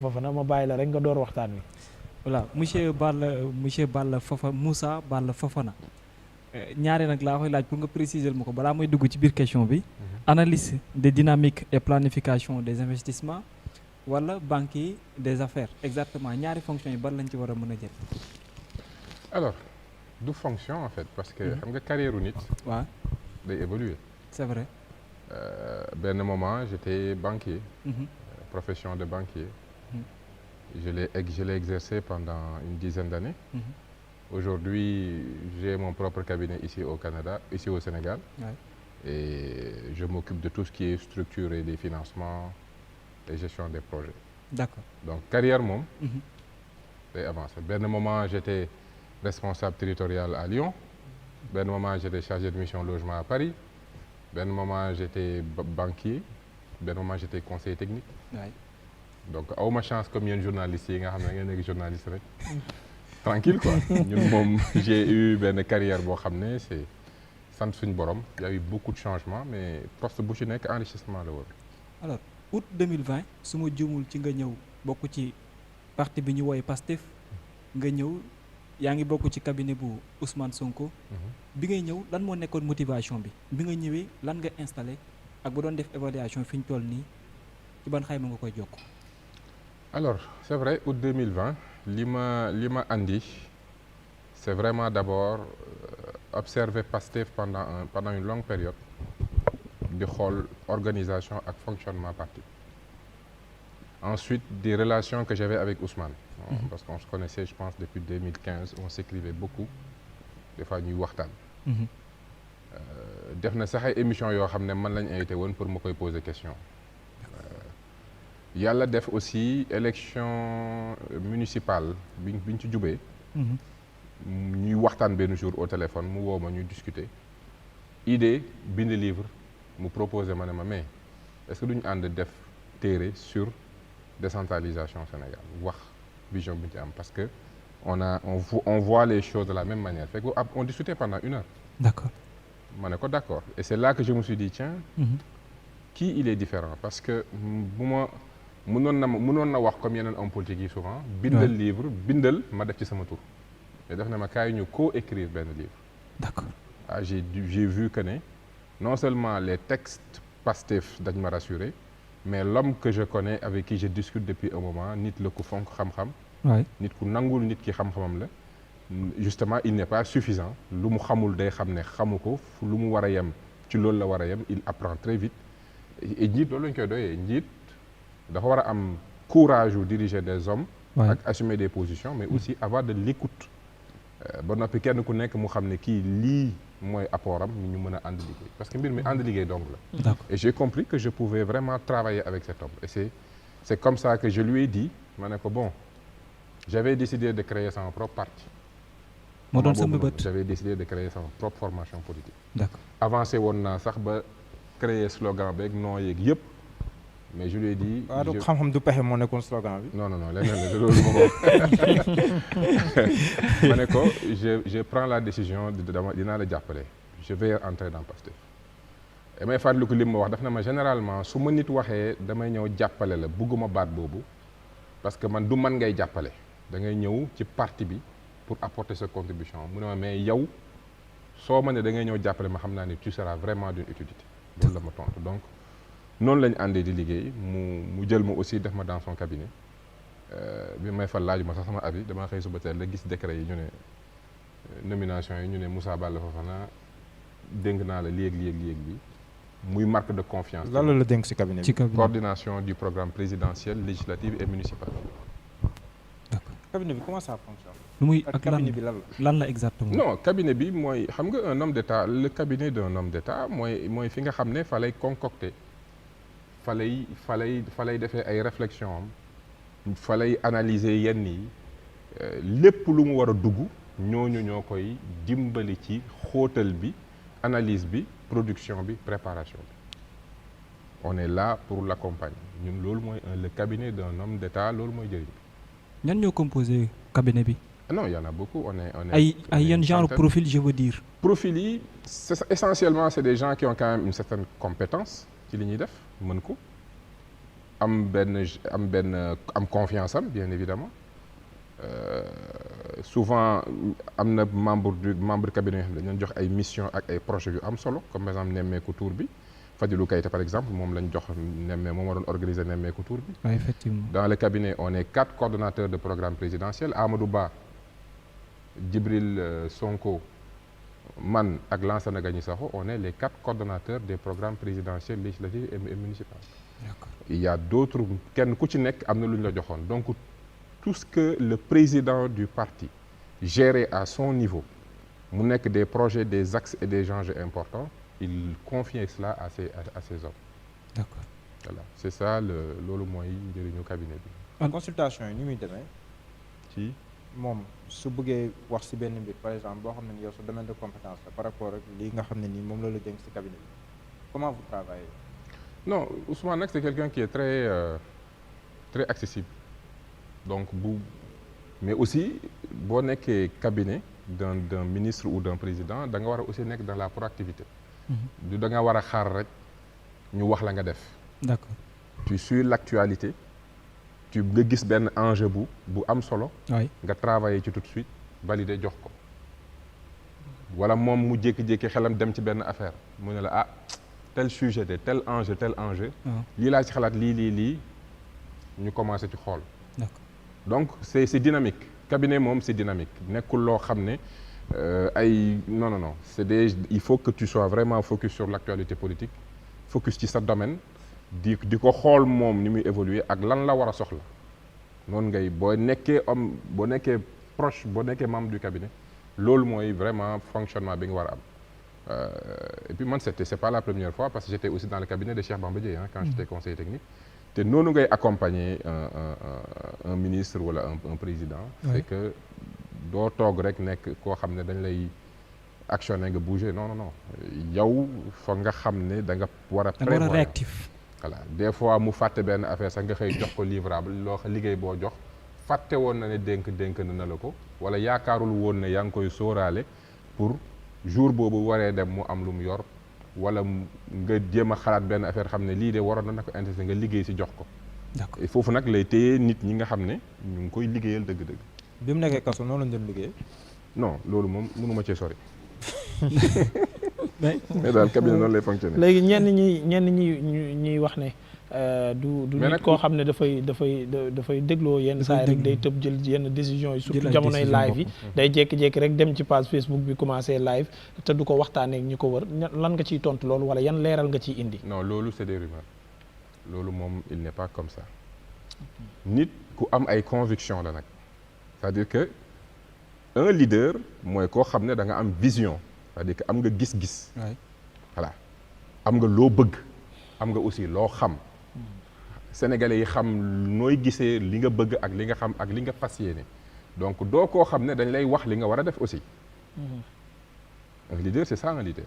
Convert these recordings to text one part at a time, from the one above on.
Fofana ma bàyyi la rek nga door waxtaan wi. voilà monsieur Balla Moussa Balla Fofana ñaare nag laa koy laaj pour nga préciser ma ko balaa may dugg ci biir question bi. Analyste de dynamique et planification des investissements wala banquier des affaires exactement ñaari fonctions yi ban lañ ci war a mën a jël. alors du fonction en fait parce que xam nga carrière u nit. waaw day évoluer. c'est vrai. benn moment j'étais banquier. Profession de banquier. Je l'ai exercé pendant une dizaine d'années. Aujourd'hui, j'ai mon propre cabinet ici au Canada, ici au Sénégal. Ouais. Et je m'occupe de tout ce qui est structure et des financements et gestion des projets. D'accord. Donc, carrière moom day avancé. Benn moment, j'étais responsable territorial à Lyon. Benn moment, j'étais chargé de mission logement à Paris. Benn moment, j'étais banquier. Benn moment, j'étais conseiller technique. Ouais. Donc awma chance comme yéen journalistes yi nga xam ne ngeen nekk journaliste rek tranquille quoi ñun moom j'ai eu benn carrière boo xam ne c'est sant suñu borom y a eu beaucoup de changements mais poste bu ci nekk enrichissement la woon. alors août 2020 su ma juumul ci nga ñëw bokk ci parti bi ñu woowee PASTEF nga ñëw yaa ngi bokk ci cabinet bu Ousmane Sonko. bi ngay ñëw lan moo nekkoon motivation bi nga ñëwee lan nga installé ak bu doon def évaluation fi ñu toll nii ci ban xayma nga koy jokk. Alors c'est vrai août 2020 li ma andi c'est vraiment d'abord observer PASTEF pendant une longue période di xool organisation ak fonctionnement parti. Ensuite des relations que j'avais avec Ousmane. Parce qu'on se connaissait je pense depuis 2015 on s'écrivait beaucoup des fois ñuy waxtaan. Def na sax ay émissions yoo xam ne man lañ invité woon pour ma koy poser question. Yàlla def aussi élection municipale biñ ci jubee ñuy waxtaan benn jour au téléphone mu woo ma ñu discuter idée bind livre mu proposé ma ne ma mais est-ce que duñu ànd def téere sur décentralisation Sénégal wax vision bi ñu ci am parce que on voit les choses de la même manière fait que on discutait pendant 1 heure. D'accord. Ma ne ko d'accord et c'est là que je me suis dit tiens kii il est différent parce que bu ma mënoon na wax comme yeneen homme politique yi souvent bindal livre bindal ma def ci sama tur mais def na ma kaay ñu co-écrire benn livre. D'accord. Ah j'ai vu que ne non seulement les textes PASTEF dañ ma rassurer mais l'homme que je connais avec qui je discute depuis un moment nit la ku fonk xam-xam. nit ku nangul nit ki xam-xamam la justement il n'est pas suffisant lu mu xamul day xam ne xamu ko lu mu war a yem ci loolu la war a yem il apprend très vite et njiit loolu lañ koy doyee njiit dafa war a am courage wu diriger des hommes ak assumer des positions mais aussi avoir de l'écoute ba noppi kenn ku nekk mu xam ne kii lii mooy apport am ñu mën a ànd liggéey parce que mbir mi ànd liggéey donc la et j'ai compris que je pouvais vraiment travailler avec cet homme et c'est comme ça que je lui ai dit ma ne ko bon j'avais décidé de créer son propre parti moo doon sama bët j'avais décidé de créer son propre formation politique d'accord avancé woon naa sax ba créer slogan beeg non yeeg yëpp mais je lui ai dit. waaw donc xam-xam du pexe moo nekkoon slogan bi. non leneen la loolu ma ko ma ne ko je prends la décision dinaa la jàppale je vais entrer dans PASTEF. et may fàttaliku li ma wax daf na ma généralement su ma nit waxee damay ñëw jàppale la bugguma baat boobu parce que man du man ngay jàppale da ngay ñëw ci parti bi pour apporter sa contribution mu ne ma mais yow soo ma ne da ngay ñëw jàppale ma xam naa ne tu seras vraiment d'une utilité loolu la ma tontu donc. noonu lañu àndee di liggéey mu jël ma aussi def ma dans son cabinet bi may fal laaju ma sax sama avis damaa xëy suba teel la gis décret yi ñu ne nomination yi ñu ne Moussa Balla Fofana dénk naa la léegi bi muy marque de confiance. lan la dénk ci cabinet bi. coordination du programme présidentiel législatif et municipal. D'accord. cabinet bi comment ça fonctionne. lu muy ak cabinet bi lan la exactement. non cabinet bi mooy xam nga un homme d'état le cabinet d'un homme d'état mooy fi nga xam ne fa lay concocter. fa lay defee ay réflexion am fa lay analyser yenn yi lépp lu mu war a dugg ñooñu ñoo koy dimbali ci xóotal bi analyse bi production bi préparation bi on est là pour l'accompagner ñun loolu mooy le cabinet d'un homme d'État loolu mooy jëriñ bi. ñan ñoo composé cabinet bi. non il y en a beaucoup on est ay yan genre profil je veux dire. profil yi essentiellement c'est des gens qui ont quand même une certaine compétence ci li ñuy def mën ko am confiance am bien évidemment souvent am na membre cabinet yoo xam ne dañu jox ay mission ak ay projets yu am solo comme par exemple nemmeeku tour bi Fadilou Keïta par exemple moom lañ jox moom moo doon organiser nemmeeku tour bi. Oui, effectivement. Dans le cabinet on est 4 coordonnateurs de programme présidentiel Amadou Ba, Djibril Sonko, man ak Lansana Gagny Sakho on est les 4 coordonnateurs des programmes présidentiels législatifs et municipaux. D'accord. Il y a d'autres kenn ku ci nekk am na lu ñu la joxoon donc tout ce que le président du parti gérait à son niveau mu nekk des projets, des axes et des enjeux importants il confiait cela à ses hommes. D'accord. Voilà c'est ça loolu mooy njëriñu cabinet bi. consultation yi ni muy demee ci moom su bëggee wax ci benn mbir par exemple boo xam ne ni yow sa domaine de compétence la par rapport ak lii nga xam ne nii moom la la dénk ci cabinet bi comment vous travaillez? Non, Ousmane nag c'est quelqu'un qui est très accessible donc mais aussi boo nekkee cabinet d'un ministre ou d'un président da nga war a aussi nekk dans la proactivité. du da nga war a xaar rek ñu wax la nga def. D'accord. Tu suis l'actualité nga gis benn enjeu bu am solo. Oui. Nga travailler ci tout de suite valider jox ko wala moom mu jékki-jékki xelam dem ci benn affaire mu ne la tel sujet de tel enjeu. lii laa ci xalaat lii ñu commencé ci xool. D'accord. Donc c'est dynamique cabinet moom c'est dynamique nekkul loo xam ne non il faut que tu sois vraiment focus sur l'actualité politique focus ci sa domaine di ko xool moom ni muy évoluer ak lan la war a soxla noonu ngay boo nekkee proche boo nekkee membre du cabinet loolu mooy vraiment fonctionnement bi nga war a am. Et puis man c'est pas la première fois parce que j'étais aussi dans le cabinet de Cheikh Bamba Dièye quand j'étais conseiller technique te noonu ngay accompagner un ministre wala un président. Oui. C'est que doo toog rek nekk koo xam ne dañ lay actionner nga bouger non yow foog nga xam ne da nga war a prévoir réactif. Voilà des fois mu fàtte benn affaire sax nga xëy jox ko livrable loo liggéey boo jox fàtte woon na ne dénk na la ko wala yaakaarul woon ne yaa ngi koy sóoraale pour jour boobu waree dem mu am lu mu yor wala nga jéem a xalaat benn affaire xam ne lii de waroon na ko intéressé nga liggéey ci jox ko. D'accord. Et foofu nag lay téye nit ñi nga xam ne ñu ngi koy liggéeyal dëgg-dëgg. bi mu nekkee kaso noonu lañ doon liggéey. Non loolu moom mënuma cee sori. mais daal cabinet noonu lay fonctionner. léegi ñenn ñi wax ne du nit koo xam ne dafay dégloo yenn saa yi rek day tëb jël yenn décisions yi surtout jamonoy live yi day jékki-jékki rek dem ci page Facebook bi commencé live te du ko waxtaanee ak ñi ko wër lan nga ciy tontu loolu wala yan leeral nga ciy indi. Non loolu c'est des rumeurs loolu moom il n'est pas comme ça nit ku am ay convictions la nag c'est-à-dire que un leader mooy koo xam ne da nga am vision c'est-à-dire que am nga gis-gis. Voilà am nga loo bëgg am nga aussi loo xam. Sénégalais yi xam nooy gisee li nga bëgg ak li nga xam ak li nga fas yéene donc doo koo xam ne dañ lay wax li nga war a def aussi. Un leader c'est ça un leader.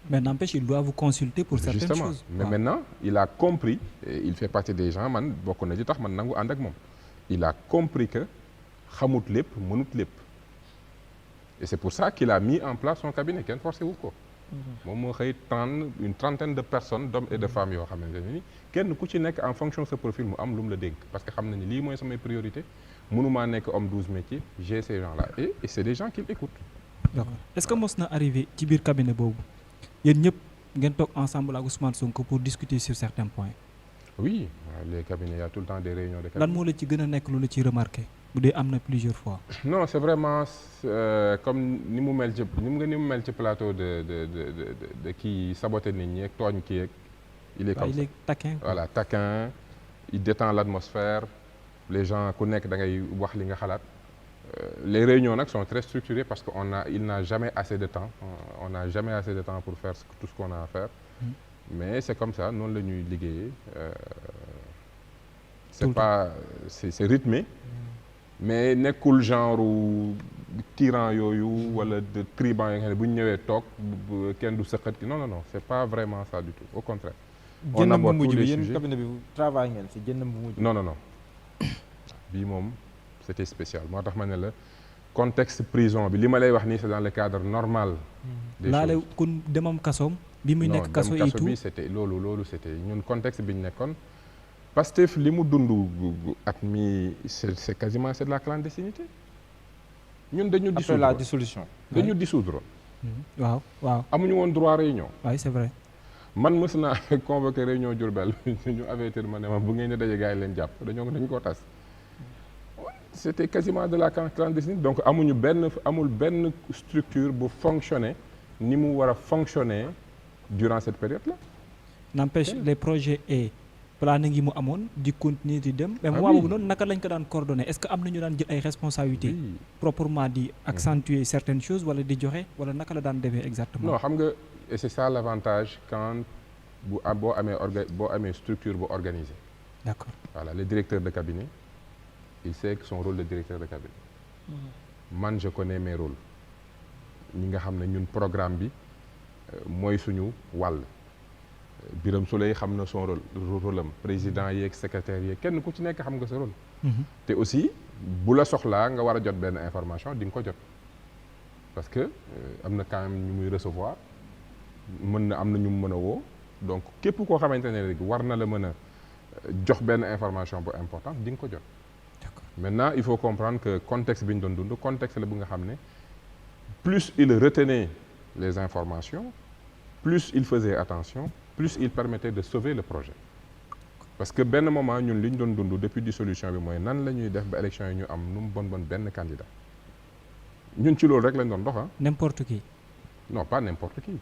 Mais n'empêche il doit vous consulter pour certaines Justement. choses. Mais maintenant il a compris et il fait partie des gens man bokk na ci tax man nangu ànd ak moom il a compris que xamut lépp mënut lépp et c'est pour ça qu'il a mis en place son cabinet kenn forcé wu ko. moom moo xëy une trentaine de personnes d'hommes et de femmes yoo xamante ne ni kenn ku ci nekk en fonction de ce profil mu am lu mu la dénk parce que xam na ni lii mooy samay priorité mënumaa nekk homme 12 métiers j'ai ces gens-là et c'est des gens qui l'écoutent. D'accord. Est-ce que mos na arrivé ci biir cabinet boobu yéen ñëpp ngeen toog ensemble ak Ousmane Sonko pour discuter sur certains points. Oui les cabinets il y a tout le temps des réunions de cabinet. Lan moo la ci gën a nekk lu la ci remarqué bu dee am na plusieurs fois. Non c'est vraiment comme ni mu mel ci plateau de kii saboter nit ñi ak tooñ kii ak il est comme ça. Il est taquin. Voilà taquin il détend l'atmosphère les gens ku nekk da ngay wax li nga xalaat les réunions nag sont très structurées parce que il n'a jamais assez de temps on n'a jamais assez de temps pour faire tout ce qu'on a à faire. Mais c'est comme ça noonu la ñuy liggéeyee c'est rythmé. Mais nekkul genre tyran yooyu wala de tribans yi nga xam ne bu ñu ñëwee toog kenn du sëqat non c'est pas vraiment ça du tout au contraire. on aborde tous les sujets yéen cabinet bi travail ngeen ci jënd bu mujj. non bii moom c'était spécial moo tax ma ne la contexte prison bi li ma lay wax nii c'est dans le cadre normal. des choses laale kon demam kasoom. bi muy nekk kaso dem et kaso tout bi c'était loolu c'était ñun contexte bi ñu nekkoon Pastef li mu dund at mi c'est quasiment c'est de la clandestinité ñun dañu dissoudre après la dissolution dañu dissoudre waaw amuñu woon droit réunion. oui c'est vrai. man mës naa convoqué réunion Diourbel ñu avertir ma ne ma bu ngeen di daje gars yi leen jàpp dañu ko tas c'était quasiment de la clandestinité donc amul benn structure bu fonctionner ni mu war a fonctionner durant cette période là. n'empêche les projets et planning yi mu amoon di continuer di dem. mais moment boobu noonu naka lañ ko daan coordonner est-ce que am na ñu daan jël ay responsabilités. proprement di accentuer certaines choses wala di joxe wala naka la daan defee exactement. non xam nga et c'est ça l'avantage quand boo amee structure bu organisée. d'accord voilà le directeur de cabinet il sait que son rôle de directeur de cabinet. man je connais mes rôles ñi nga xam ne ñun programme bi mooy suñu wàll. Birame Souleye xam na son rôle am président yeeg secrétaire yeeg kenn ku ci nekk xam nga sa rôle. te aussi bu la soxlaa nga war a jot benn information di nga ko jot parce que am na quand même ñu muy recevoir am na ñu mu mën a woo donc képp koo xamante ne rek war na la mën a jox benn information bu importante di nga ko jot. maintenant il faut comprendre que contexte bi ñu doon dund contexte la bu nga xam ne plus il retenait les informations plus il faisait attention plus il permettait de sauver le projet parce que benn moment ñun li ñu doon dund depuis dissolution bi mooy nan la ñuy def ba élection yi ñu am nu mu bon benn candidat ñun ci loolu rek lañ doon dox n'importe qui. non pas n'importe qui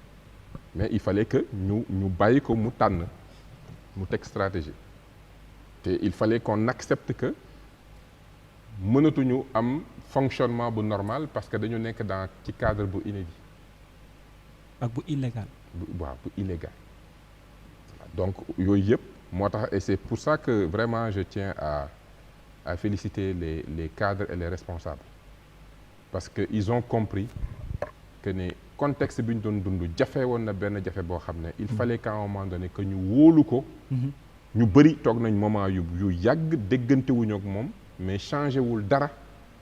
mais il fallait que ñu bàyyi ko mu tànn mu teg stratégie te il fallait qu'on accepte que mënatuñu am fonctionnement bu normal parce que dañu nekk ci cadre bu inédit ak bu illégal. bu illégal donc yooyu yëpp moo tax et c'est pour ça que vraiment je tiens à féliciter les cadres et les responsables parce que ils ont compris que ne contexte bi ñu doon dund jafe woon na benn jafe boo xam ne il fallait qu'à un moment donné que ñu wóolu ko ñu bëri toog nañ moment yu yàgg déggante wuñu ak moom mais changé wul dara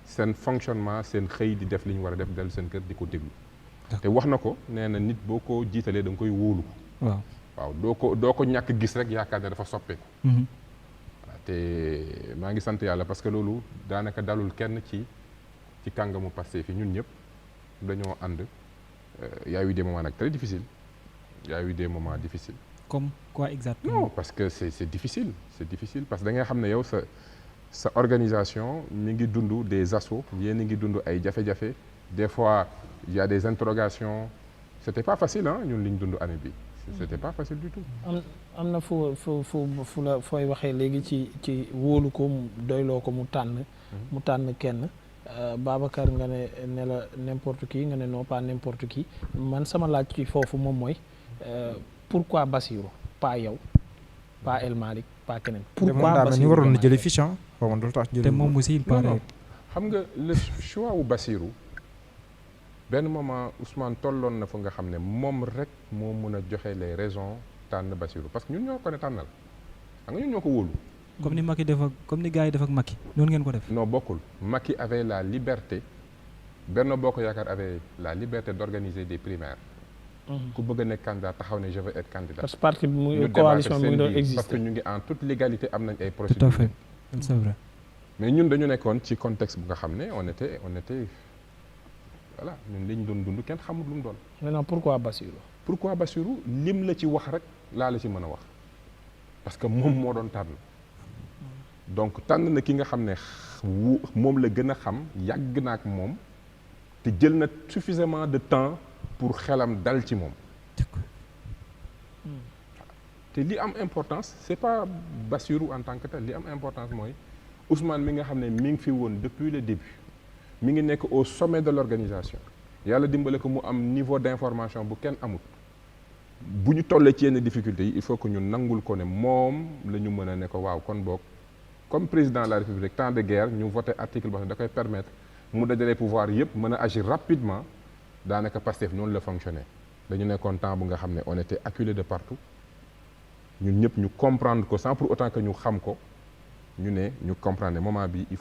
seen fonctionnement seen xëy di def li ñu war a def dellu seen kër di ko déglu te wax na ko nee na nit boo ko jiitalee da nga koy wóolu waaw doo ko ñàkk gis rek yaakaar ne dafa soppeeku te maa ngi sant yàlla parce que loolu daanaka dalul kenn ci kàngamu Pastef fi ñun ñëpp dañoo ànd y a eu des moments nag très difficiles y a eu des moments difficiles. Comme quoi exactement? Non parce que c'est difficile parce que da ngay xam ne yow sa organisation mi ngi dund des assauts yéen a ngi dund ay jafe-jafe des fois il y a des interrogations c'était pas facile ñun li ñu dund année bi c'était pas facile du tout. am na fu la fooy waxee léegi ci wóolu ko doyloo ko mu tànn kenn Babacar nga ne la n'importe qui nga ne non pas n'importe qui man sama laaj ci foofu moom mooy pourquoi Bassirou pas yow pas El Malick pas keneen. pourquoi Bassirou waroon na jëlee fiche xaw ma lu tax jëlee. te moom aussi il paraît. xam nga le choix wu Bassirou benn moment Ousmane tolloon na fa nga xam ne moom rek moo mën a joxe les raisons tànn Bassirou parce que ñun ñoo ko ne tànnal xam nga ñun ñoo ko wóolu. comme ni Macky def ak comme ni gars yi def ak Macky noonu ngeen ko def. non bokkul Macky avait la liberté Benno Bokk Yaakaar avait la liberté d'organiser des primaires. ku bëgg a nekk candidat taxaw ne je veux être candidat. parce que parti bi mu coalition bi mu doon exister parce que ñu ngi en toute légalité am nañ ay procédures. tout à fait c'est vrai. mais ñun dañu nekkoon ci contexte bu nga xam ne on était voilà ñun li ñu doon dund kenn xamul lu mu doon. maintenant pourquoi Bassirou lim la ci wax rek laa la ci mën a wax parce que moom moo doon tànn donc tànn na ki nga xam ne moom la gën a xam yàgg na ak moom te jël na suffisamment de temps pour xelam dal ci moom. te li am importance c'est pas Bassirou en tant que tel li am importance mooy Ousmane mi nga xam ne mi ngi fi woon depuis le début mi ngi nekk au sommet de l'organisation yàlla dimbale ko mu am niveau d'information bu kenn amut bu ñu tollee ci yenn difficultés yi il faut que ñu nangul ko ne moom la ñu mën a ne ko waaw kon boog comme président de la République temps de guerre ñu voté article boo xam ne da koy permettre mu dajale pouvoir yëpp mën a agir rapidement daanaka Pastef noonu la fonctionner dañu nekkoon temps bu nga xam ne on était acculé de partout ñun ñëpp ñu comprendre ko sans pour autant que ñu xam ko ñu ne ñu comprendre moment bi